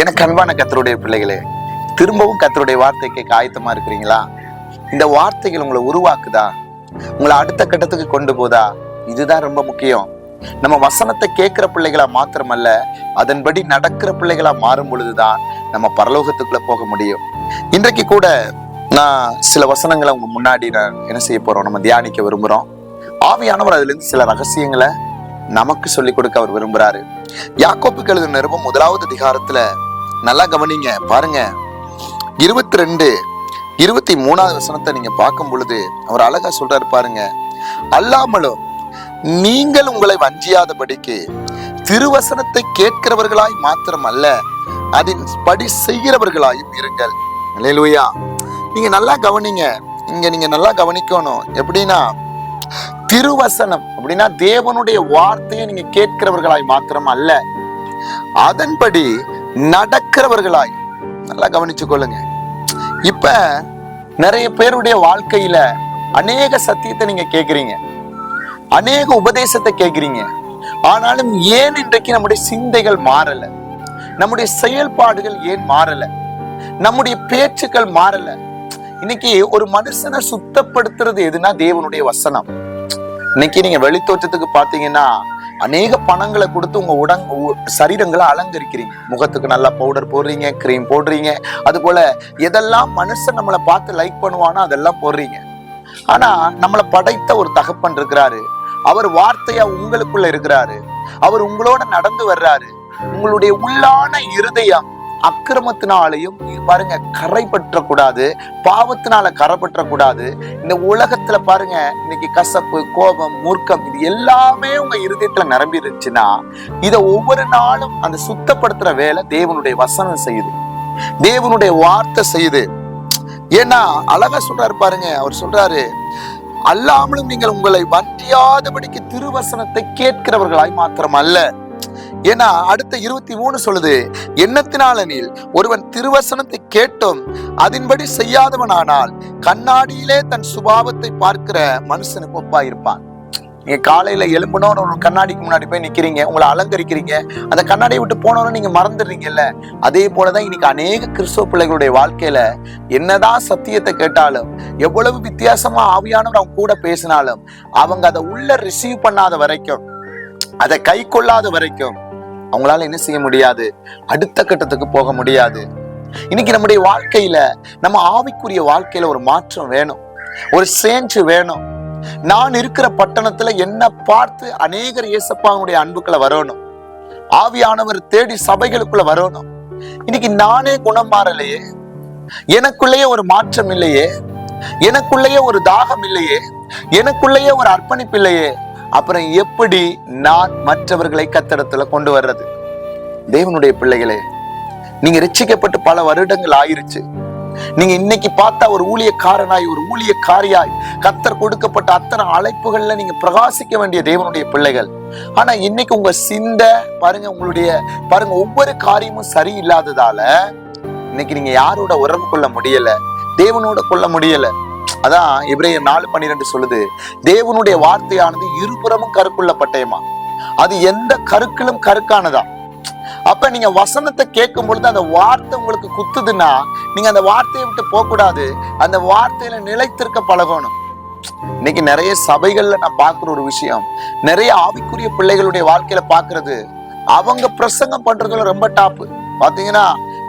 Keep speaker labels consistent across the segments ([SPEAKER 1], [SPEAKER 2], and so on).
[SPEAKER 1] எனக்கு அன்பான கர்த்தருடைய பிள்ளைகளே, திரும்பவும் கர்த்தருடைய வார்த்தை கேட்க ஆயத்தமா இருக்கிறீங்களா? இந்த வார்த்தைகள் உங்களை உருவாக்குதா? உங்களை அடுத்த கட்டத்துக்கு கொண்டு போதா? இதுதான் ரொம்ப முக்கியம். நம்ம வசனத்தை கேட்கிற பிள்ளைகளா மாத்திரமல்ல, அதன்படி நடக்கிற பிள்ளைகளா மாறும் பொழுதுதான் நம்ம பரலோகத்துக்குள்ள போக முடியும். இன்றைக்கு கூட நான் சில வசனங்களை உங்க முன்னாடி நான் என்ன செய்ய போறோம், நம்ம தியானிக்க விரும்புறோம். ஆவியானவர் அதுல இருந்து சில ரகசியங்களை நமக்கு சொல்லிக் கொடுக்க அவர் விரும்புறாரு. யாக்கோபுக்கு எழுதின நிருபம் 1வது அதிகாரத்துல நல்லா கவனிங்க, பாருங்க. 22, 23வது வசனத்தை நீங்க பார்க்கும் பொழுது அவர் அழகா சொல்றாரு பாருங்க. அல்லாமலும் நீங்கள் உங்களை வஞ்சியாதபடிக்கு திருவசனத்தை கேட்கிறவர்களாய் மாத்திரம் அல்ல, அதன் படி செய்கிறவர்களாயும் இருங்கள். அல்லேலூயா. நீங்க நல்லா கவனிங்க, இங்க நீங்க நல்லா கவனிக்கணும். எப்படின்னா, திருவசனம் அப்படின்னா தேவனுடைய வார்த்தையை நீங்க கேட்கிறவர்களாய் மாத்திரம் அல்ல, அதன்படி நடக்கிறவர்களாய். நல்லா கவனிச்சு கொள்ளுங்க. இப்ப நிறைய பேருடைய வாழ்க்கையில அநேக சத்தியத்தை நீங்க கேட்கிறீங்க, அநேக உபதேசத்தை கேட்கிறீங்க. ஆனாலும் ஏன் இன்றைக்கு நம்முடைய சிந்தைகள் மாறல? நம்முடைய செயல்பாடுகள் ஏன் மாறல? நம்முடைய பேச்சுக்கள் மாறல? இன்னைக்கு ஒரு மனுஷனை சுத்தப்படுத்துறது எதுனா தேவனுடைய வசனம். இன்னைக்கு நீங்க வெளித்தோற்றத்துக்கு பாத்தீங்கன்னா அநேக பணங்களை கொடுத்து உங்க சரீரங்களை அலங்கரிக்கிறீங்க. முகத்துக்கு நல்லா பவுடர் போடுறீங்க, கிரீம் போடுறீங்க, அது போல எதெல்லாம் மனுஷன் நம்மளை பார்த்து லைக் பண்ணுவானோ அதெல்லாம் போடுறீங்க. ஆனா நம்மளை படைத்த ஒரு தகப்பன் இருக்கிறாரு. அவர் வார்த்தையா உங்களுக்குள்ள இருக்கிறாரு. அவர் உங்களோட நடந்து வர்றாரு. உங்களுடைய உள்ளான இருதயம் அக்கிரமத்தினாலையும் பாருங்க கரை பற்றக்கூடாது, பாவத்தினால கரை பற்றக்கூடாது. இந்த உலகத்துல பாருங்க இன்னைக்கு கசப்பு, கோபம், மூர்க்கம் இது எல்லாமே உங்க இருதயத்துல நிரம்பி இருந்துச்சுன்னா இதை ஒவ்வொரு நாளும் அந்த சுத்தப்படுத்துற வேலை தேவனுடைய வசனம் செய்யுது, தேவனுடைய வார்த்தை செய்யுது. ஏன்னா அழகா சொல்றாரு பாருங்க. அவர் சொல்றாரு, அல்லாமலும் நீங்கள் உங்களை வஞ்சியாதபடிக்கு திருவசனத்தை கேட்கிறவர்களாய் மாத்திரம் அல்ல. ஏன்னா அடுத்த 23 சொல்லுது, எண்ணத்தினாலெனில் ஒருவன் திருவசனத்தை கேட்டும் அதன்படி செய்யாதவனானால் கண்ணாடியிலே தன் சுபாவத்தை பார்க்கிற மனுஷனுக்கு ஒப்பாயிருப்பான். நீங்க காலையில எழும்பணும், ஒரு கண்ணாடிக்கு முன்னாடி போய் நிக்கிறீங்க, உங்களை அலங்கரிக்கிறீங்க, அந்த கண்ணாடியை விட்டு போனோன்னு நீங்க மறந்துடுறீங்கல்ல. அதே போலதான் இன்னைக்கு அநேக கிறிஸ்தவ பிள்ளைகளுடைய வாழ்க்கையில என்னதான் சத்தியத்தை கேட்டாலும், எவ்வளவு வித்தியாசமா ஆவியானவர் அவங்க கூட பேசினாலும், அவங்க அதை உள்ள ரிசீவ் பண்ணாத வரைக்கும், அதை கை கொள்ளாத வரைக்கும் அவங்களால என்ன செய்ய முடியாது, அடுத்த கட்டத்துக்கு போக முடியாது. இன்னைக்கு நம்முடைய வாழ்க்கையில, நம்ம ஆவிக்குரிய வாழ்க்கையில ஒரு மாற்றம் வேணும், ஒரு சேஞ்ச் வேணும். நான் இருக்கிற பட்டணத்துல என்ன பார்த்து அநேகர் இயேசப்பாவுடைய அன்புக்குள்ள வரணும், ஆவியானவர் தேடி சபைகளுக்குள்ள வரணும். இன்னைக்கு நானே குணம் மாறலையே, எனக்குள்ளேயே ஒரு மாற்றம் இல்லையே, எனக்குள்ளேயே ஒரு தாகம் இல்லையே, எனக்குள்ளேயே ஒரு அர்ப்பணிப்பு இல்லையே, அப்புறம் எப்படி நான் மற்றவர்களை கத்தடத்துல கொண்டு வர்றது? தேவனுடைய பிள்ளைகளே, நீங்க ரட்சிக்கப்பட்டு பல வருடங்கள் ஆயிருச்சு. நீங்க இன்னைக்கு பார்த்தா ஒரு ஊழியக்காரனாய், ஒரு ஊழியக்காரியாய் கத்தர் கொடுக்கப்பட்ட அத்தனை அழைப்புகள்ல நீங்க பிரகாசிக்க வேண்டிய தேவனுடைய பிள்ளைகள். ஆனா இன்னைக்கு உங்க சிந்தை பாருங்க, உங்களுடைய பாருங்க ஒவ்வொரு காரியமும் சரியில்லாததால இன்னைக்கு நீங்க யாரோட உறவு கொள்ள முடியல, தேவனோட கொள்ள முடியல. அதான் எபிரேயர் 4:12 சொல்லுது, தேவனுடைய வார்த்தையானது இருபுறமும் கருக்குள்ள பட்டயமா, அது எந்த கருக்கிலும் கருக்கானதா. அப்ப நீங்க வசனத்தை கேட்கும் பொழுது அந்த வார்த்தை உங்களுக்கு குத்துதுன்னா நீங்க அந்த வார்த்தையை விட்டு போக கூடாது, அந்த வார்த்தையில நிலைத்திருக்க பழகணும். இன்னைக்கு நிறைய சபைகள்ல நான் பாக்குற ஒரு விஷயம், நிறைய ஆவிக்குரிய பிள்ளைகளுடைய வாழ்க்கையில பாக்குறது, அவங்க பிரசங்கம் பண்றதுல ரொம்ப டாப்பு. பாத்தீங்கன்னா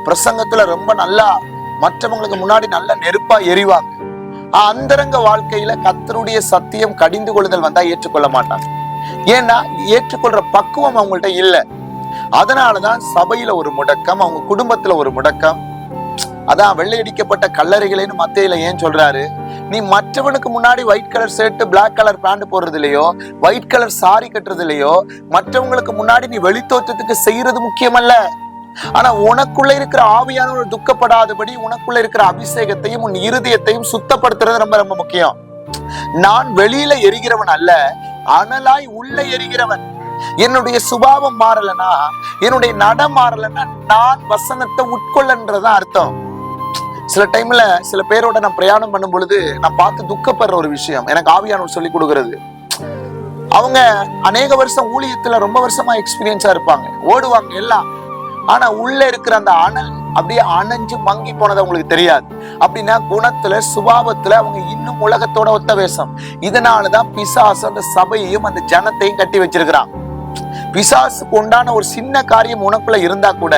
[SPEAKER 1] பிரசங்கத்துல ரொம்ப நல்லா மற்றவங்களுக்கு முன்னாடி நல்லா நெருப்பா எரிவாங்க. அந்தரங்க வாழ்க்கையில கர்த்தருடைய சத்தியம் கடிந்து கொள்ளுதல் வந்தா ஏற்றுக்கொள்ள மாட்டாங்க. ஏன்னா ஏற்றுக்கொள்ற பக்குவம் அவங்கள்ட்ட இல்ல. அதனாலதான் சபையில ஒரு முடக்கம், அவங்க குடும்பத்துல ஒரு முடக்கம். அதான் வெள்ளையடிக்கப்பட்ட கல்லறைகளேன்னு மத்தேயுல ஏன் சொல்றாரு, நீ மற்றவனுக்கு முன்னாடி white colour shirt, black colour pant போடுறது இல்லையோ, ஒயிட் கலர் சாரி கட்டுறது இல்லையோ, மற்றவங்களுக்கு முன்னாடி நீ வெளித்தோற்றத்துக்கு செய்யறது முக்கியமல்ல. ஆனா உனக்குள்ள இருக்கிற ஆவியானவர் துக்கப்படாதபடி உனக்குள்ள இருக்கிற அபிஷேகத்தையும் உன் இருதயத்தையும் சுத்தப்படுத்துறது ரொம்ப ரொம்ப முக்கியம். நான் வெளியில எரிகிறவன் அல்ல, அனலாய் உள்ள எரிகிறவன். என்னுடைய சுபாவம் மாறலன்னா, என்னுடைய நடம் மாறலன்னா நான் வசனத்தை உட்கொள்ளன்றதான் அர்த்தம். சில டைம்ல சில பேரோட நான் பிரயாணம் பண்ணும் பொழுது நான் பார்த்து துக்கப்படுற ஒரு விஷயம், எனக்கு ஆவியானவர் சொல்லி கொடுக்கறது, அவங்க அநேக வருஷம் ஊழியத்துல ரொம்ப வருஷமா எக்ஸ்பீரியன்ஸா இருப்பாங்க, ஓடுவாங்க எல்லாம். ஆனா உள்ள இருக்கிற அந்த அனல் அப்படியே அணைஞ்சு மங்கி போனது உங்களுக்கு தெரியாது. அப்படின்னா குணத்துல சுபாவத்துல அவங்க இன்னும் உலகத்தோட ஒத்த வேஷம். இதனாலதான் பிசாசு அந்த சபையையும் அந்த ஜனத்தையும் கட்டி வச்சிருக்கிறான். பிசாசுக்கு உண்டான ஒரு சின்ன காரியம் உனக்குள்ள இருந்தா கூட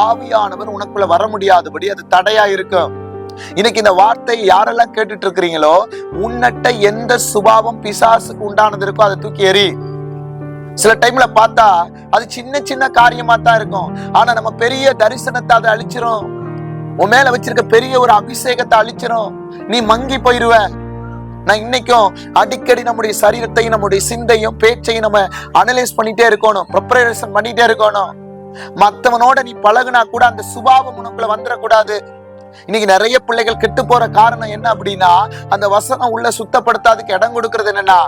[SPEAKER 1] ஆவியானவர் உனக்குள்ள வர முடியாதபடி அது தடையா இருக்கும். இன்னைக்கு இந்த வார்த்தை யாரெல்லாம் கேட்டுட்டு இருக்கிறீங்களோ, உன்னட்ட எந்த சுபாவம் பிசாசுக்கு உண்டானது இருக்கோ அதை தூக்கி எறி. சில டைம்ல பார்த்தா அது சின்ன சின்ன காரியமா தான் இருக்கும், ஆனா நம்ம பெரிய தரிசனத்தை அதை அழிச்சிரும். உன் மேல வச்சிருக்க பெரிய ஒரு அபிஷேகத்தை அழிச்சிரும். நீ மங்கி போயிருவ. நான் இன்னைக்கும் அடிக்கடி நம்முடைய சரீரத்தையும் நம்முடைய சிந்தையும் பேச்சையும் நம்ம அனலைஸ் பண்ணிட்டே இருக்கணும், ப்ரிப்பரேஷன் பண்ணிட்டே இருக்கணும். மத்தவனோட நீ பழகுனா கூட அந்த சுபாவம் உனக்குள்ள வந்துடக்கூடாது. இன்னைக்கு நிறைய பிள்ளைகள் கெட்டு போற காரணம் என்ன அப்படின்னா, அந்த வசனம் உள்ள சுத்தப்படுத்தாதுக்கு இடம் கொடுக்கறது என்னன்னா,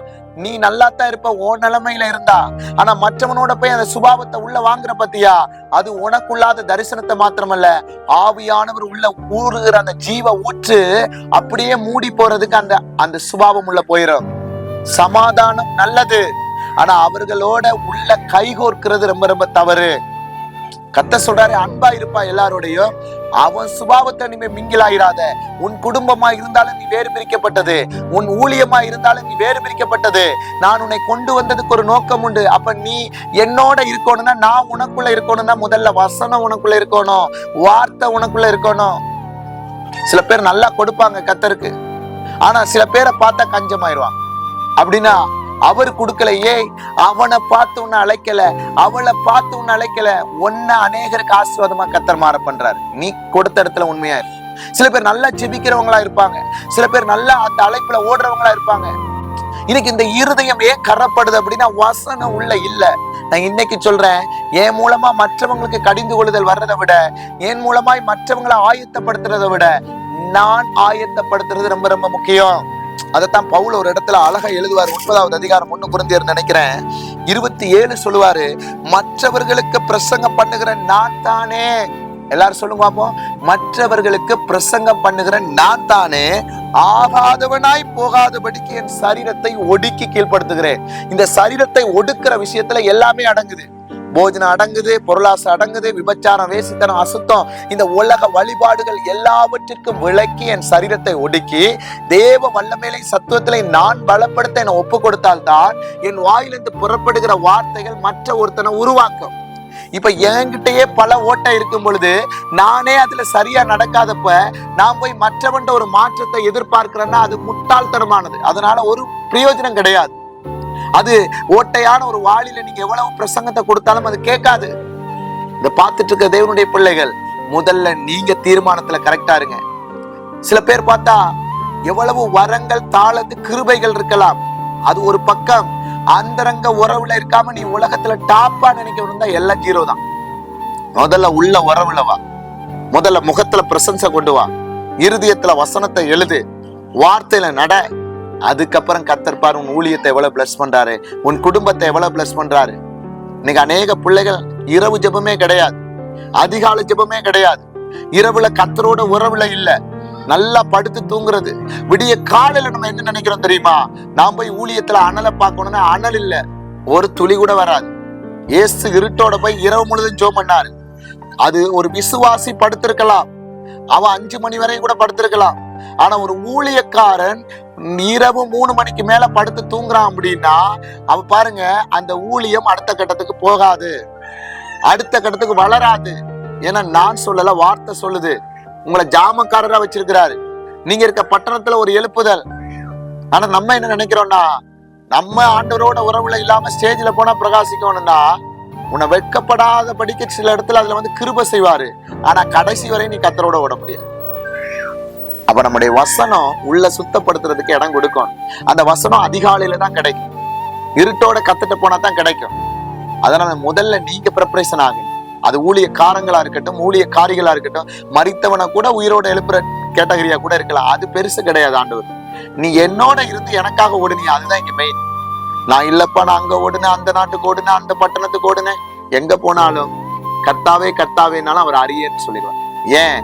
[SPEAKER 1] நீ நல்லா தான் இருப்ப ஓ நிலைமையில இருந்தா, ஆனா மற்றவனோட போய் அந்த சுபாவத்தை உள்ள வாங்குற பத்தியா, அது உனக்குள்ளாத தரிசனத்தை மாத்திரமல்ல, ஆவியானவர் உள்ள ஊறுகிற அந்த ஜீவ ஊற்று அப்படியே மூடி போறதுக்கு அந்த அந்த சுபாவம் உள்ள போயிடும். சமாதானம் நல்லது, ஆனா அவர்களோட உள்ள கைகோர்க்கிறது ரொம்ப ரொம்ப தவறு. கர்த்தர் சொல்றாரு, அன்பா இருப்பா எல்லாரோடையும், அவன் சுபாவத்தை நீ மிங்கிலாயிராத. உன் குடும்பமா இருந்தாலும் நீ வேறு பிரிக்கப்பட்டது, உன் ஊழியமா இருந்தாலும் நீ வேறு பிரிக்கப்பட்டது. நான் உன்னை கொண்டு வந்ததுக்கு ஒரு நோக்கம் உண்டு. அப்ப நீ என்னோட இருக்கணும்னா, நான் உனக்குள்ள இருக்கணும்னா முதல்ல வசனம் உனக்குள்ள இருக்கணும், வார்த்தை உனக்குள்ள இருக்கணும். சில பேர் நல்லா கொடுப்பாங்க கர்த்தருக்கு, ஆனா சில பேரை பார்த்தா கஞ்சமாயிருவாங்க. அப்படின்னா அவர் கொடுக்கலையே, அவனை பார்த்து உன்னை அழைக்கல, அவளை பார்த்து உன்னை அழைக்கல, ஒன்ன அநேகருக்கு ஆசீர்வாதமா கர்த்தர் மாற பண்றாரு. நீ கொடுத்த இடத்துல உண்மையா இரு. சில பேர் நல்லா ஜெபிக்கிறவங்களா இருப்பாங்க, சில பேர் நல்லா அந்த அழைப்புல ஓடுறவங்களா இருப்பாங்க. இன்னைக்கு இந்த இருதயம் ஏன் கரப்படுது அப்படின்னா வசனம் உள்ள இல்ல. நான் இன்னைக்கு சொல்றேன், என் மூலமா மற்றவங்களுக்கு கடிந்து கொள்ளுதல் வர்றதை விட, என் மூலமாய் மற்றவங்களை ஆயத்தப்படுத்துறதை விட நான் ஆயத்தப்படுத்துறது ரொம்ப ரொம்ப முக்கியம். அதைத்தான் பவுல் ஒரு இடத்துல அழகா எழுதுவார். 9வது அதிகாரம் 1 கொரிந்தியர் நினைக்கிறேன் 27 சொல்லுவாரு, மற்றவர்களுக்கு பிரசங்கம் பண்ணுகிற நான் தானே. எல்லாரும் சொல்லுங்க பாப்போம், மற்றவர்களுக்கு பிரசங்கம் பண்ணுகிற நான் தானே ஆகாதவனாய் போகாதபடிக்கு என் சரீரத்தை ஒடுக்கி கீழ்ப்படுத்துகிறேன். இந்த சரீரத்தை ஒடுக்கிற விஷயத்துல எல்லாமே அடங்குது. போஜனம் அடங்குது, பொருளாசை அடங்குது, விபச்சாரம், வேசித்தனம், அசுத்தம், இந்த உலக வழிபாடுகள் எல்லாவற்றிற்கும் விலக்கி என் சரீரத்தை ஒடுக்கி தேவ வல்லமையிலே சத்துவத்திலே நான் பலப்படுத்த என்னை ஒப்பு கொடுத்தால்தான் என் வாயிலிருந்து புறப்படுகிற வார்த்தைகள் மற்ற ஒருத்தனை உருவாக்கும். இப்ப என்கிட்டயே பல ஓட்டை இருக்கும் பொழுது, நானே அதுல சரியா நடக்காதப்ப நான் போய் மற்றவன்ட ஒரு மாற்றத்தை எதிர்பார்க்கிறேன்னா அது முட்டாள்தனமானது. அதனால ஒரு பிரயோஜனம் கிடையாது. அது ஓட்டையான ஒரு வாளில நீங்க எவ்வளவு பிரசங்கத்தை கொடுத்தாலும் அது கேட்காது. இத பார்த்துட்டு இருக்க தேவனுடைய பிள்ளைகள், முதல்ல நீங்க தீர்மானத்துல கரெக்டா இருங்க. சில பேர் பார்த்தா எவ்வளவு வரங்கள், தாளத்து, கிருபைகள் இருக்கலாம், அது ஒரு பக்கம். அந்தரங்க உறவுல இருக்காம நீ உலகத்துல டாப்பா நினைக்க எல்லாம் ஜீரோ தான். முதல்ல உள்ள உறவுல வா, முதல்ல முகத்துல பிரசன்ஸை கொண்டு வா, இருதயத்துல வசனத்தை எழுது, வார்த்தையில நட. அதுக்கப்புறம் கர்த்தர் பாரு உன் ஊழியத்தை எவ்வளவு பிளஸ் பண்றாரு, உன் குடும்பத்தை எவ்வளவு பிளஸ் பண்றாரு. இன்னைக்கு அநேக பிள்ளைகள் இரவு ஜெபமே கிடையாது, அதிகாலை ஜெபமே கிடையாது, இரவுல கர்த்தரோட உறவுல இல்ல, நல்லா படுத்து தூங்குறது. விடிய காலையில நம்ம என்ன நினைக்கிறோம் தெரியுமா, நான் போய் ஊழியத்துல அனலை பார்க்கணும்னா அனல் இல்ல, ஒரு துளி கூட வராது. ஏசு இருட்டோட போய் இரவு முழுதும் ஜெபம் பண்ணாரு. அது ஒரு விசுவாசி படுத்திருக்கலாம், அவன் 5 மணி வரை கூட படுத்திருக்கலாம். ஆனா ஒரு ஊழியக்காரன் இரவு 3 மணிக்கு மேல படுத்து தூங்குறான் அப்படின்னா அவ பாருங்க, அந்த ஊழியம் அடுத்த கட்டத்துக்கு போகாது, அடுத்த கட்டத்துக்கு வளராது. ஏன்னா நான் சொல்லல, வார்த்தை சொல்லுது. உங்களை ஜாமக்காரரா வச்சிருக்கிறாரு. நீங்க இருக்க பட்டணத்துல ஒரு எழுப்புதல். ஆனா நம்ம என்ன நினைக்கிறோம்னா, நம்ம ஆண்டவரோட உறவுல இல்லாம ஸ்டேஜ்ல போனா பிரகாசிக்கணும்னா, உன்னை வெட்கப்படாத படிக்க சில இடத்துல அதுல வந்து கிருபை செய்வாரு. ஆனா கடைசி வரை நீ கர்த்தரோட ஓட முடியாது. அப்ப நம்முடைய வசனம் உள்ள சுத்தப்படுத்துறதுக்கு இடம் கொடுக்கும். அந்த வசனம் அதிகாலையில தான் கிடைக்கும், இருட்டோட கத்துட்டு போனா தான் கிடைக்கும். அதனால முதல்ல நீங்க ப்ரிப்பரேஷன் ஆகும். அது ஊழியக்காரங்களா இருக்கட்டும், ஊழியக்காரிகளா இருக்கட்டும், மரித்தவனை கூட உயிரோட எழுப்புற கேட்டகரியா கூட இருக்கலாம், அது பெருசு கிடையாது. ஆண்டவர், நீ என்னோட இருந்து எனக்காக ஓடுனீ, அதுதான் இங்க மெயின். நான் இல்லப்பா, நான் அங்க ஓடுனேன், அந்த நாட்டுக்கு ஓடுனேன், அந்த பட்டணத்துக்கு ஓடுனேன், எங்க போனாலும் கர்த்தாவே கர்த்தாவேனாலும் அவர் அறியேன்னு சொல்லிடுவார். ஏன்?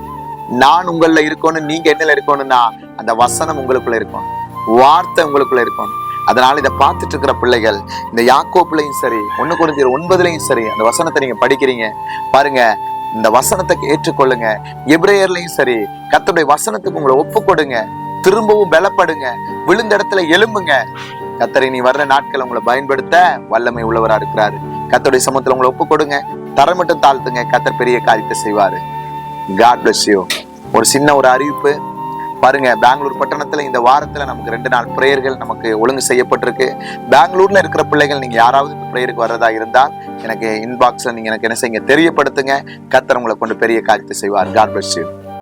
[SPEAKER 1] நான் உங்கள இருக்கணும், நீங்க என்னல இருக்கணும்னா அந்த வசனம் உங்களுக்குள்ள இருக்கணும், வார்த்தை உங்களுக்குள்ள இருக்கணும். அதனால இதை பார்த்துட்டு இருக்கிற பிள்ளைகள் இந்த யாக்கோப்புலையும் சரி 1 கொரிந்தியர் 9 சரி அந்த வசனத்தை நீங்க படிக்கிறீங்க பாருங்க, இந்த வசனத்தை ஏற்றுக்கொள்ளுங்க. எபிரேயர்லையும் சரி கர்த்தருடைய வசனத்துக்கு உங்களை ஒப்பு கொடுங்க, திரும்பவும் பலப்படுங்க, விழுந்த இடத்துல எழும்புங்க. கர்த்தரை நீ வர்ற நாட்கள் உங்களை பயன்படுத்த வல்லமை உள்ளவரா இருக்கிறாரு. கர்த்தருடைய சமூகத்துல உங்களை ஒப்பு கொடுங்க, தரை மட்டும் தாழ்த்துங்க, கர்த்தர் பெரிய காரியத்தை செய்வாரு. God bless you. ஒரு சின்ன அறிவிப்பு பாருங்க, பெங்களூர் பட்டணத்துல இந்த வாரத்துல நமக்கு 2 நாள் பிரேயர்கள் நமக்கு ஒழுங்கு செய்யப்பட்டிருக்கு. பெங்களூர்ல இருக்கிற பிள்ளைகள் நீங்க யாராவது இந்த பிரேயருக்கு வர்றதா இருந்தால் எனக்கு இன்பாக்ஸ்ல நீங்க எனக்கு என்ன செய்யுங்க, தெரியப்படுத்துங்க. கர்த்தர் உங்களை கொண்டு பெரிய காரியத்தை செய்வார். God bless you.